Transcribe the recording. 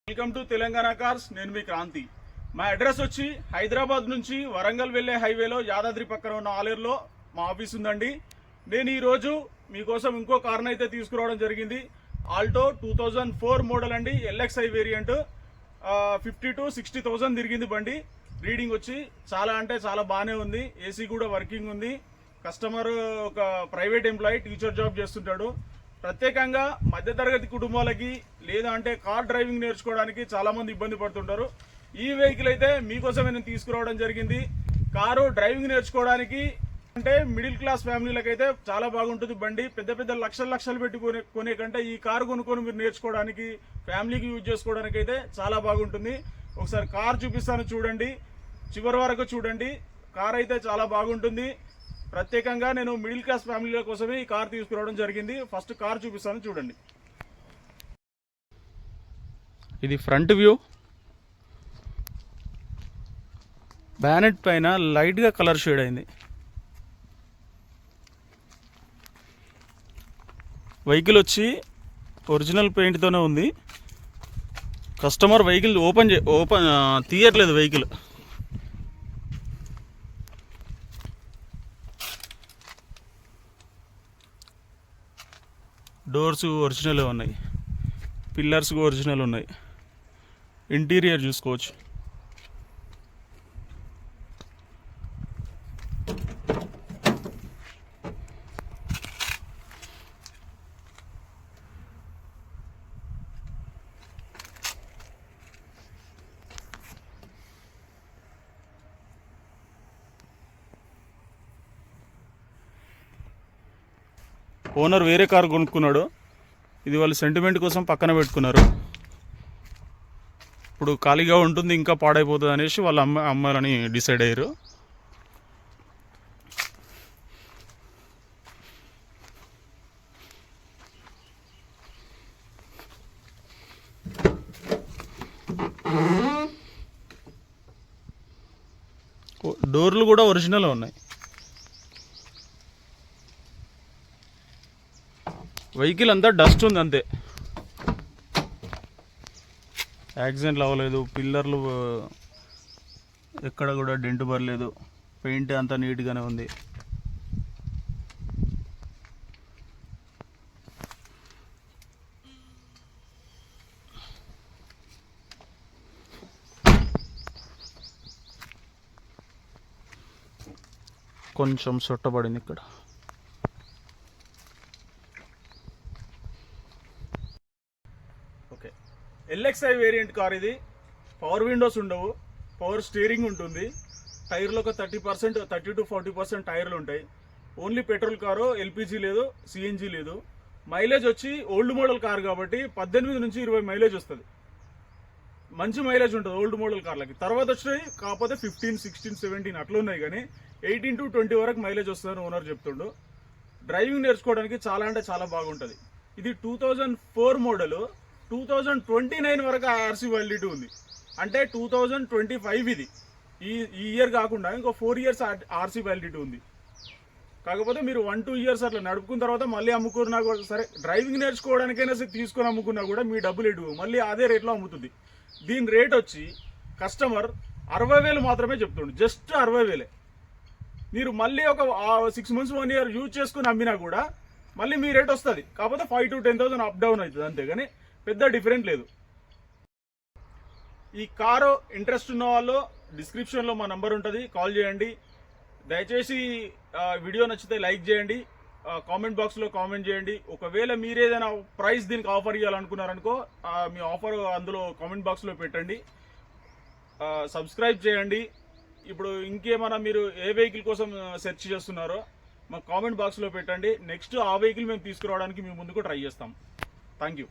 Welcome to Telangana cars. నేను మీ క్రాంతి. మా address వచ్చి హైదరాబాద్ నుంచి వరంగల్ వెళ్లే హైవేలో యాదాద్రి పక్కన ఉన్న ఆలేరులో మా ఆఫీస్ ఉందండి. నేను ఈరోజు మీకోసం ఇంకో కార్ని అయితే తీసుకురావడం జరిగింది. ఆల్టో 2004 మోడల్ అండి, ఎల్ఎక్స్ఐ వేరియంట్. 50 to 60,000 తిరిగింది బండి. రీడింగ్ వచ్చి చాలా అంటే చాలా బాగానే ఉంది. ఏసీ కూడా వర్కింగ్ ఉంది. కస్టమర్ ఒక ప్రైవేట్ ఎంప్లాయీ, టీచర్ జాబ్ చేస్తుంటాడు. ప్రత్యేకంగా మధ్యతరగతి కుటుంబాలకి లేదా అంటే కార్ డ్రైవింగ్ నేర్చుకోవడానికి చాలా మంది ఇబ్బంది పడుతుంటారు. ఈ వెహికల్ అయితే మీకోసమే నేను తీసుకురావడం జరిగింది. కారు డ్రైవింగ్ నేర్చుకోవడానికి అంటే మిడిల్ క్లాస్ ఫ్యామిలీలకైతే చాలా బాగుంటుంది బండి. పెద్ద పెద్ద లక్షలు పెట్టి కొనే కంటే ఈ కారు కొనుక్కొని మీరు నేర్చుకోవడానికి, ఫ్యామిలీకి యూజ్ చేసుకోవడానికి అయితే చాలా బాగుంటుంది. ఒకసారి కార్ చూపిస్తాను, చూడండి, చివరి వరకు చూడండి. కార్ అయితే చాలా బాగుంటుంది. ప్రత్యేకంగా నేను మిడిల్ క్లాస్ ఫ్యామిలీల కోసమే ఈ కార్ తీసుకురావడం జరిగింది. ఫస్ట్ కార్ చూపిస్తాను, చూడండి. ఇది ఫ్రంట్ వ్యూ. బ్యానెట్ పైన లైట్గా కలర్ షేడ్ అయింది. వెహికల్ వచ్చి ఒరిజినల్ పెయింట్తోనే ఉంది. కస్టమర్ వెహికల్ ఓపెన్ తీయట్లేదు. వెహికల్ డోర్స్ ఒరిజినల్ ఉన్నాయి, పిల్లర్స్ ఒరిజినల్ ఉన్నాయి. ఇంటీరియర్ చూసుకోవచ్చు. ఓనర్ వేరే కారు కొనుక్కున్నాడు. ఇది వాళ్ళు సెంటిమెంట్ కోసం పక్కన పెట్టుకున్నారు. ఇప్పుడు ఖాళీగా ఉంటుంది, ఇంకా పాడైపోతుంది అనేసి వాళ్ళు అమ్మాలని డిసైడ్ అయ్యారు. డోర్లు కూడా ఒరిజినల్ ఉన్నాయి. వెహికల్ అంతా డస్ట్ ఉంది అంతే. యాక్సిడెంట్లు అవ్వలేదు. పిల్లర్లు ఎక్కడ కూడా డెంట్ పడలేదు. పెయింట్ అంతా నీట్గానే ఉంది. కొంచెం సొట్టబడింది ఇక్కడ. ఎల్ఎక్స్ఐ వేరియంట్ కార్ ఇది. పవర్ విండోస్ ఉండవు, పవర్ స్టీరింగ్ ఉంటుంది. టైర్లు ఒక 30 to 40% టైర్లు ఉంటాయి. ఓన్లీ పెట్రోల్ కారు, ఎల్పిజి లేదు, సిఎన్జి లేదు. మైలేజ్ వచ్చి ఓల్డ్ మోడల్ కార్ కాబట్టి 18 నుంచి 20 మైలేజ్ వస్తుంది. మంచి మైలేజ్ ఉంటుంది ఓల్డ్ మోడల్ కార్లకి. తర్వాత వచ్చినాయి కాకపోతే 15, 16, 17 అట్లా ఉన్నాయి, కానీ 18 to 20 వరకు మైలేజ్ వస్తుందని ఓనర్ చెప్తుండు. డ్రైవింగ్ నేర్చుకోవడానికి చాలా అంటే చాలా బాగుంటుంది. ఇది 2004 మోడల్. 2029 వరకు ఆర్సీ వ్యాలిడిటీ ఉంది. అంటే 2025 ఇది. ఈ ఇయర్ కాకుండా ఇంకో 4 years ఆర్సీ వ్యాలిడిటీ ఉంది. కాకపోతే మీరు 1-2 years అట్లా నడుపుకున్న తర్వాత మళ్ళీ అమ్ముకున్నా కూడా సరే, డ్రైవింగ్ నేర్చుకోవడానికైనా తీసుకొని అమ్ముకున్నా కూడా మీ డబ్బులు ఎటు మళ్ళీ అదే రేట్లో అమ్ముతుంది. దీని రేట్ వచ్చి కస్టమర్ 60,000 మాత్రమే చెప్తుండు. జస్ట్ 60,000. మీరు మళ్ళీ ఒక 6 months 1 year యూజ్ చేసుకుని అమ్మినా కూడా మళ్ళీ మీ రేట్ వస్తుంది. కాకపోతే 5,000 to 10,000 అప్ డౌన్ అవుతుంది, అంతేగాని పెద్ద డిఫరెంట్ లేదు. ఈ కారు ఇంట్రెస్ట్ ఉన్న వాళ్ళు డిస్క్రిప్షన్లో మా నంబర్ ఉంటుంది, కాల్ చేయండి. దయచేసి వీడియో నచ్చితే లైక్ చేయండి, కామెంట్ బాక్స్లో కామెంట్ చేయండి. ఒకవేళ మీరు ఏదైనా ప్రైస్ దీనికి ఆఫర్ ఇవ్వాలనుకున్నారనుకో, మీ ఆఫర్ అందులో కామెంట్ బాక్స్లో పెట్టండి. సబ్స్క్రైబ్ చేయండి. ఇప్పుడు ఇంకేమైనా మీరు ఏ వెహికల్ కోసం సెర్చ్ చేస్తున్నారో మా కామెంట్ బాక్స్లో పెట్టండి. నెక్స్ట్ ఆ వెహికల్ మేము తీసుకురావడానికి మేము ముందుకు ట్రై చేస్తాం. Thank you.